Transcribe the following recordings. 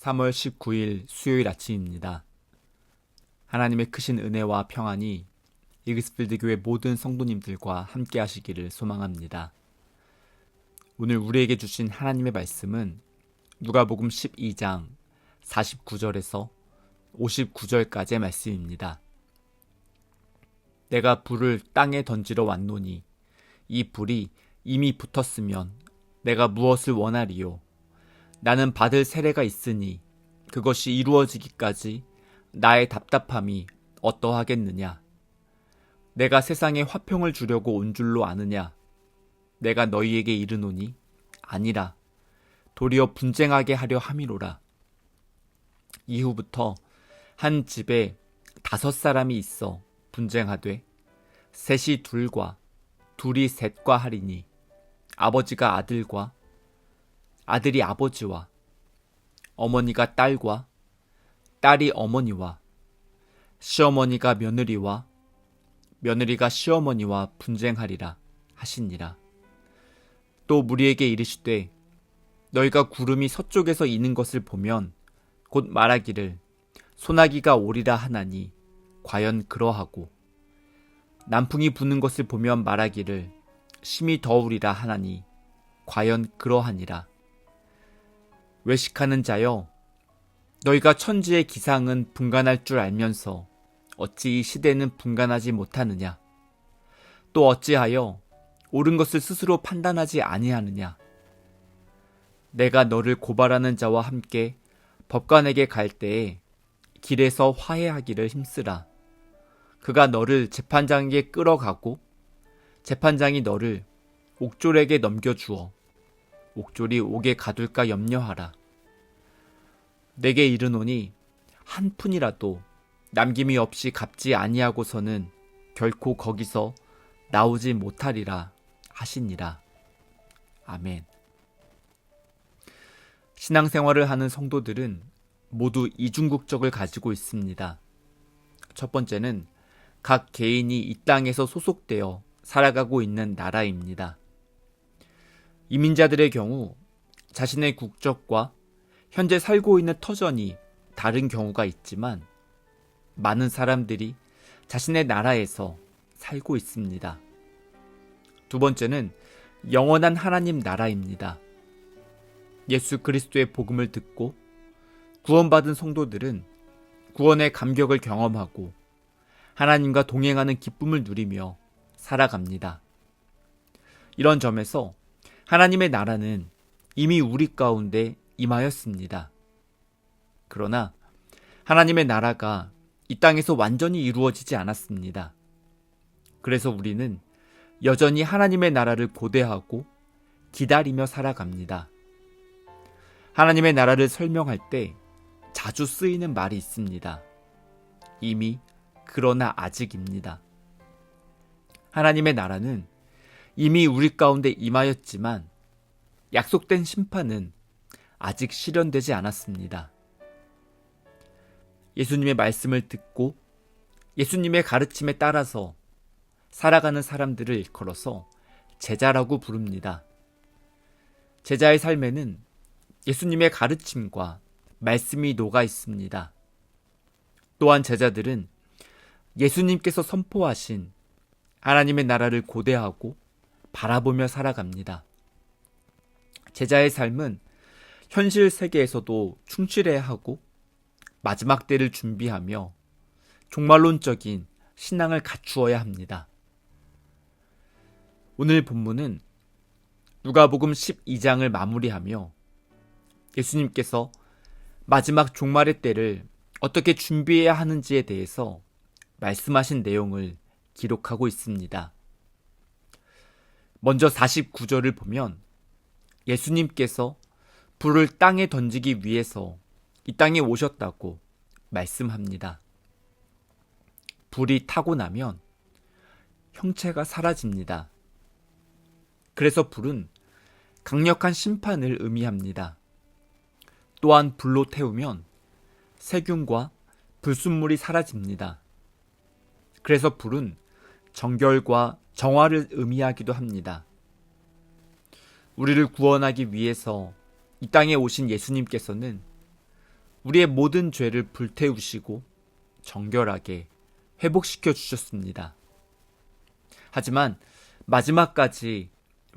3월 19일 수요일 아침입니다. 하나님의 크신 은혜와 평안이 이그스필드 교회 모든 성도님들과 함께 하시기를 소망합니다. 오늘 우리에게 주신 하나님의 말씀은 누가복음 12장 49절에서 59절까지의 말씀입니다. 내가 불을 땅에 던지러 왔노니 이 불이 이미 붙었으면 내가 무엇을 원하리요? 나는 받을 세례가 있으니 그것이 이루어지기까지 나의 답답함이 어떠하겠느냐? 내가 세상에 화평을 주려고 온 줄로 아느냐? 내가 너희에게 이르노니 아니라 도리어 분쟁하게 하려 함이로라. 이후부터 한 집에 5사람이 있어 분쟁하되 셋이 둘과 둘이 셋과 하리니 아버지가 아들과 아들이 아버지와 어머니가 딸과 딸이 어머니와 시어머니가 며느리와 며느리가 시어머니와 분쟁하리라 하시니라. 또 무리에게 이르시되 너희가 구름이 서쪽에서 이는 것을 보면 곧 말하기를 소나기가 오리라 하나니 과연 그러하고 남풍이 부는 것을 보면 말하기를 심히 더우리라 하나니 과연 그러하니라. 외식하는 자여, 너희가 천지의 기상은 분간할 줄 알면서 어찌 이 시대는 분간하지 못하느냐? 또 어찌하여 옳은 것을 스스로 판단하지 아니하느냐? 내가 너를 고발하는 자와 함께 법관에게 갈 때에 길에서 화해하기를 힘쓰라. 그가 너를 재판장에게 끌어가고 재판장이 너를 옥졸에게 넘겨주어 옥졸이 옥에 가둘까 염려하라. 내게 이르노니 한 푼이라도 남김이 없이 갚지 아니하고서는 결코 거기서 나오지 못하리라 하시니라. 아멘. 신앙생활을 하는 성도들은 모두 이중국적을 가지고 있습니다. 첫 번째는 각 개인이 이 땅에서 소속되어 살아가고 있는 나라입니다. 이민자들의 경우 자신의 국적과 현재 살고 있는 터전이 다른 경우가 있지만 많은 사람들이 자신의 나라에서 살고 있습니다. 두 번째는 영원한 하나님 나라입니다. 예수 그리스도의 복음을 듣고 구원받은 성도들은 구원의 감격을 경험하고 하나님과 동행하는 기쁨을 누리며 살아갑니다. 이런 점에서 하나님의 나라는 이미 우리 가운데 임하였습니다. 그러나 하나님의 나라가 이 땅에서 완전히 이루어지지 않았습니다. 그래서 우리는 여전히 하나님의 나라를 고대하고 기다리며 살아갑니다. 하나님의 나라를 설명할 때 자주 쓰이는 말이 있습니다. 이미, 그러나 아직입니다. 하나님의 나라는 이미 우리 가운데 임하였지만 약속된 심판은 아직 실현되지 않았습니다. 예수님의 말씀을 듣고 예수님의 가르침에 따라서 살아가는 사람들을 일컬어서 제자라고 부릅니다. 제자의 삶에는 예수님의 가르침과 말씀이 녹아 있습니다. 또한 제자들은 예수님께서 선포하신 하나님의 나라를 고대하고 바라보며 살아갑니다. 제자의 삶은 현실 세계에서도 충실해야 하고 마지막 때를 준비하며 종말론적인 신앙을 갖추어야 합니다. 오늘 본문은 누가복음 12장을 마무리하며 예수님께서 마지막 종말의 때를 어떻게 준비해야 하는지에 대해서 말씀하신 내용을 기록하고 있습니다. 먼저 49절을 보면 예수님께서 불을 땅에 던지기 위해서 이 땅에 오셨다고 말씀합니다. 불이 타고 나면 형체가 사라집니다. 그래서 불은 강력한 심판을 의미합니다. 또한 불로 태우면 세균과 불순물이 사라집니다. 그래서 불은 정결과 정화를 의미하기도 합니다. 우리를 구원하기 위해서 이 땅에 오신 예수님께서는 우리의 모든 죄를 불태우시고 정결하게 회복시켜 주셨습니다. 하지만 마지막까지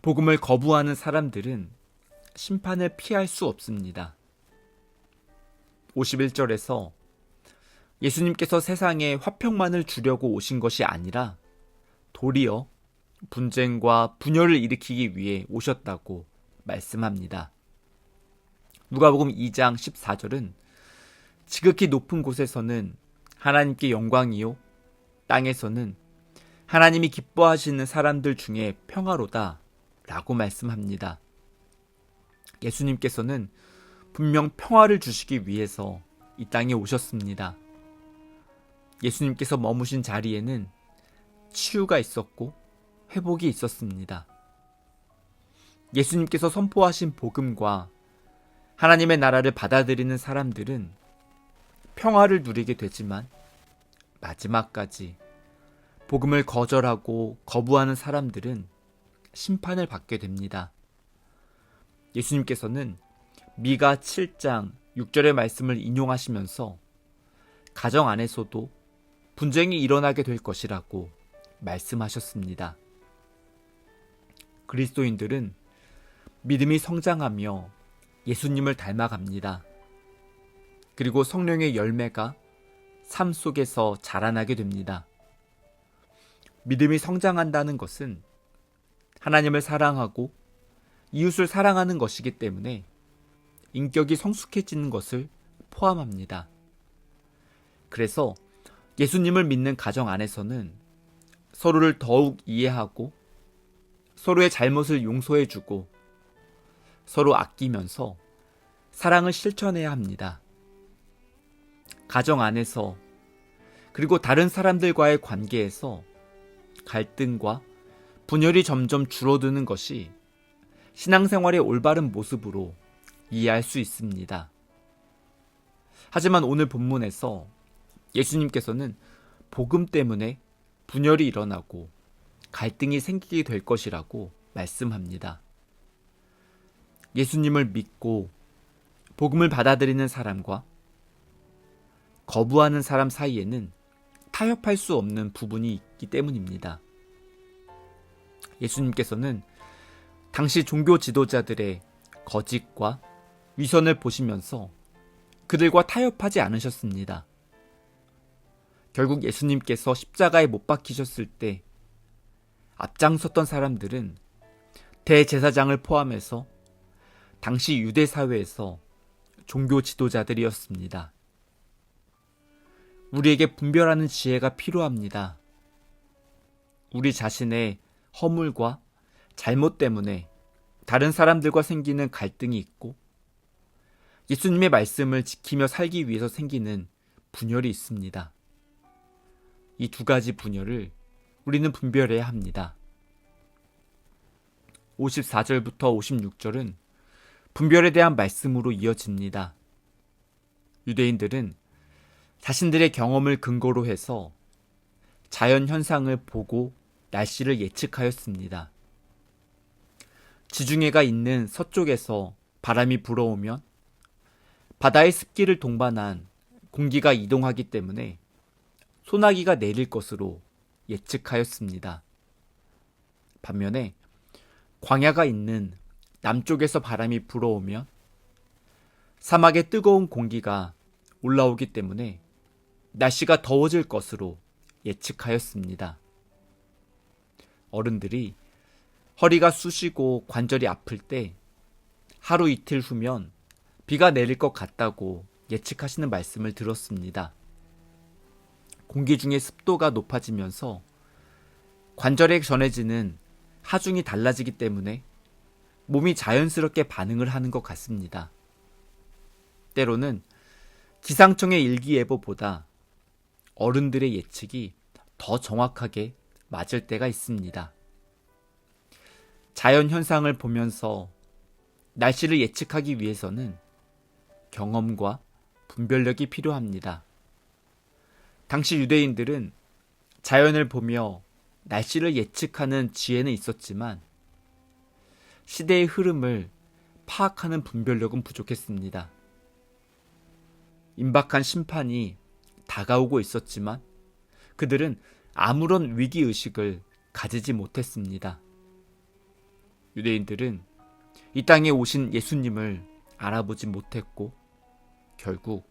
복음을 거부하는 사람들은 심판을 피할 수 없습니다. 51절에서 예수님께서 세상에 화평만을 주려고 오신 것이 아니라 도리어 분쟁과 분열을 일으키기 위해 오셨다고 말씀합니다. 누가복음 2장 14절은 지극히 높은 곳에서는 하나님께 영광이요 땅에서는 하나님이 기뻐하시는 사람들 중에 평화로다 라고 말씀합니다. 예수님께서는 분명 평화를 주시기 위해서 이 땅에 오셨습니다. 예수님께서 머무신 자리에는 치유가 있었고 회복이 있었습니다. 예수님께서 선포하신 복음과 하나님의 나라를 받아들이는 사람들은 평화를 누리게 되지만 마지막까지 복음을 거절하고 거부하는 사람들은 심판을 받게 됩니다. 예수님께서는 미가 7장 6절의 말씀을 인용하시면서 가정 안에서도 분쟁이 일어나게 될 것이라고 말씀하셨습니다. 그리스도인들은 믿음이 성장하며 예수님을 닮아갑니다. 그리고 성령의 열매가 삶 속에서 자라나게 됩니다. 믿음이 성장한다는 것은 하나님을 사랑하고 이웃을 사랑하는 것이기 때문에 인격이 성숙해지는 것을 포함합니다. 그래서 예수님을 믿는 가정 안에서는 서로를 더욱 이해하고 서로의 잘못을 용서해주고 서로 아끼면서 사랑을 실천해야 합니다. 가정 안에서 그리고 다른 사람들과의 관계에서 갈등과 분열이 점점 줄어드는 것이 신앙생활의 올바른 모습으로 이해할 수 있습니다. 하지만 오늘 본문에서 예수님께서는 복음 때문에 분열이 일어나고 갈등이 생기게 될 것이라고 말씀합니다. 예수님을 믿고 복음을 받아들이는 사람과 거부하는 사람 사이에는 타협할 수 없는 부분이 있기 때문입니다. 예수님께서는 당시 종교 지도자들의 거짓과 위선을 보시면서 그들과 타협하지 않으셨습니다. 결국 예수님께서 십자가에 못 박히셨을 때 앞장섰던 사람들은 대제사장을 포함해서 당시 유대 사회에서 종교 지도자들이었습니다. 우리에게 분별하는 지혜가 필요합니다. 우리 자신의 허물과 잘못 때문에 다른 사람들과 생기는 갈등이 있고 예수님의 말씀을 지키며 살기 위해서 생기는 분열이 있습니다. 이 두 가지 분열을 우리는 분별해야 합니다. 54절부터 56절은 분별에 대한 말씀으로 이어집니다. 유대인들은 자신들의 경험을 근거로 해서 자연 현상을 보고 날씨를 예측하였습니다. 지중해가 있는 서쪽에서 바람이 불어오면 바다의 습기를 동반한 공기가 이동하기 때문에 소나기가 내릴 것으로 예측하였습니다. 반면에 광야가 있는 남쪽에서 바람이 불어오면 사막의 뜨거운 공기가 올라오기 때문에 날씨가 더워질 것으로 예측하였습니다. 어른들이 허리가 쑤시고 관절이 아플 때 하루 이틀 후면 비가 내릴 것 같다고 예측하시는 말씀을 들었습니다. 공기 중의 습도가 높아지면서 관절에 전해지는 하중이 달라지기 때문에 몸이 자연스럽게 반응을 하는 것 같습니다. 때로는 기상청의 일기예보보다 어른들의 예측이 더 정확하게 맞을 때가 있습니다. 자연 현상을 보면서 날씨를 예측하기 위해서는 경험과 분별력이 필요합니다. 당시 유대인들은 자연을 보며 날씨를 예측하는 지혜는 있었지만 시대의 흐름을 파악하는 분별력은 부족했습니다. 임박한 심판이 다가오고 있었지만 그들은 아무런 위기의식을 가지지 못했습니다. 유대인들은 이 땅에 오신 예수님을 알아보지 못했고 결국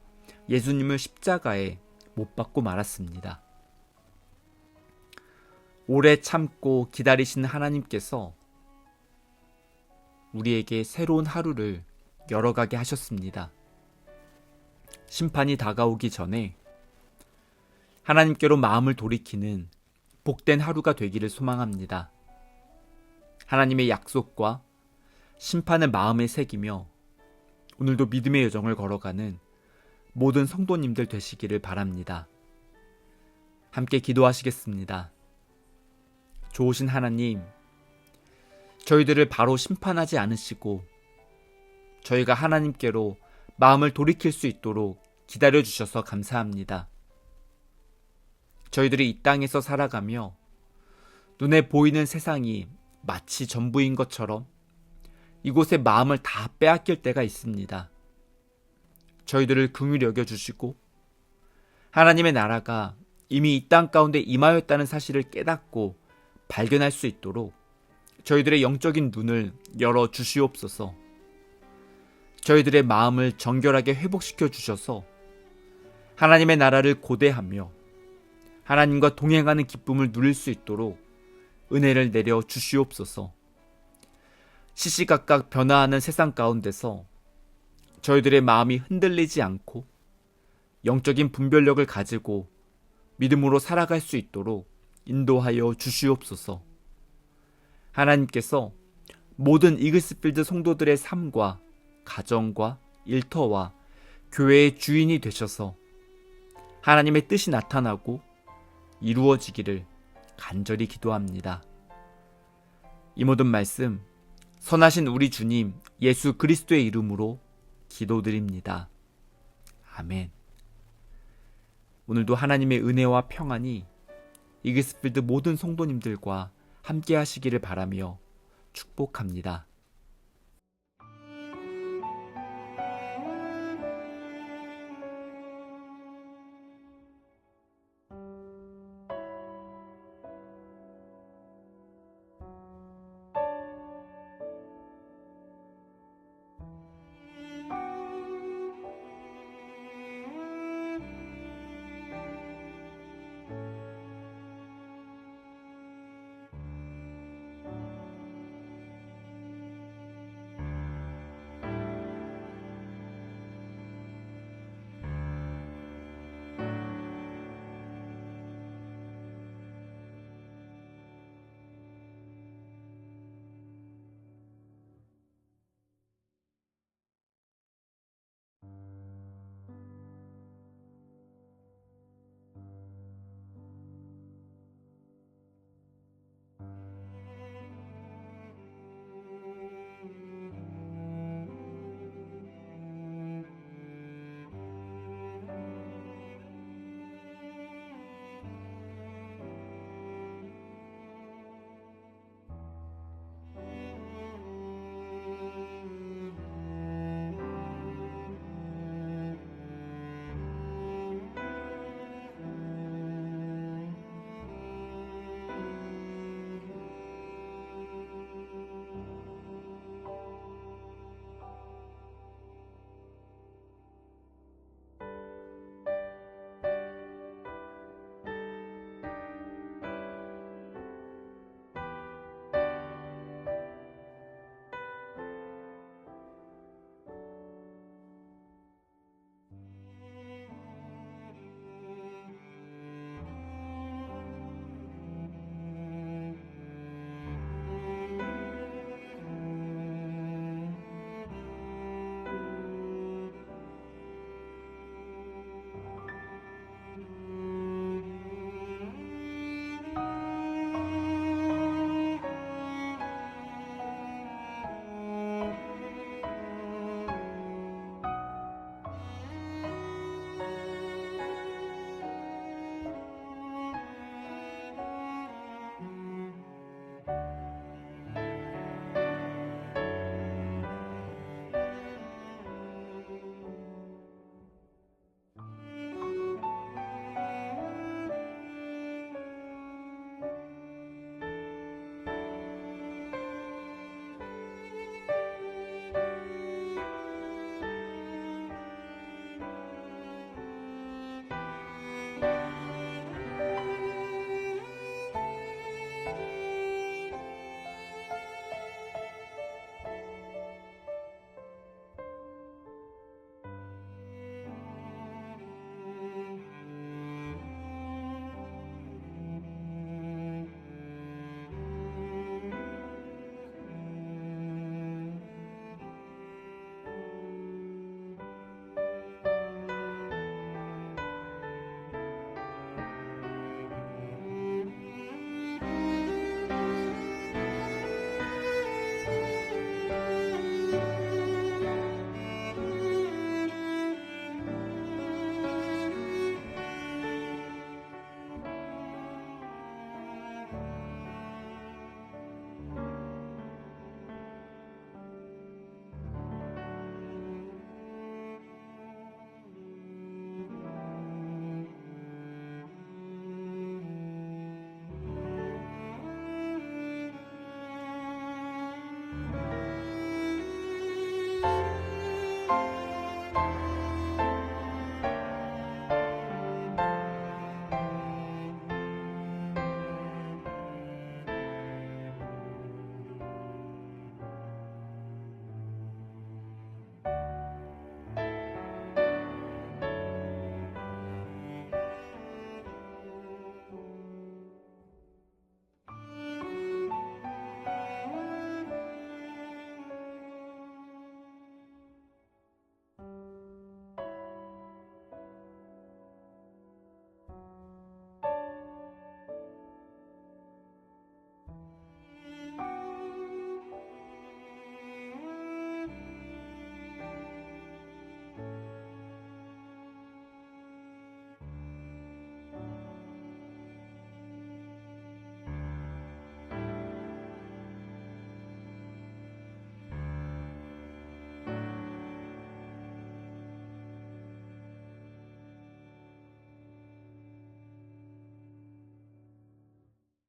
예수님을 십자가에 못 박고 말았습니다. 오래 참고 기다리신 하나님께서 우리에게 새로운 하루를 열어가게 하셨습니다. 심판이 다가오기 전에 하나님께로 마음을 돌이키는 복된 하루가 되기를 소망합니다. 하나님의 약속과 심판을 마음에 새기며 오늘도 믿음의 여정을 걸어가는 모든 성도님들 되시기를 바랍니다. 함께 기도하시겠습니다. 좋으신 하나님, 저희들을 바로 심판하지 않으시고 저희가 하나님께로 마음을 돌이킬 수 있도록 기다려주셔서 감사합니다. 저희들이 이 땅에서 살아가며 눈에 보이는 세상이 마치 전부인 것처럼 이곳에 마음을 다 빼앗길 때가 있습니다. 저희들을 긍휼히 여겨주시고 하나님의 나라가 이미 이 땅 가운데 임하였다는 사실을 깨닫고 발견할 수 있도록 저희들의 영적인 눈을 열어 주시옵소서. 저희들의 마음을 정결하게 회복시켜 주셔서 하나님의 나라를 고대하며 하나님과 동행하는 기쁨을 누릴 수 있도록 은혜를 내려 주시옵소서. 시시각각 변화하는 세상 가운데서 저희들의 마음이 흔들리지 않고 영적인 분별력을 가지고 믿음으로 살아갈 수 있도록 인도하여 주시옵소서. 하나님께서 모든 이글스필드 성도들의 삶과 가정과 일터와 교회의 주인이 되셔서 하나님의 뜻이 나타나고 이루어지기를 간절히 기도합니다. 이 모든 말씀 선하신 우리 주님 예수 그리스도의 이름으로 기도드립니다. 아멘. 오늘도 하나님의 은혜와 평안이 이글스필드 모든 성도님들과 함께 하시기를 바라며 축복합니다.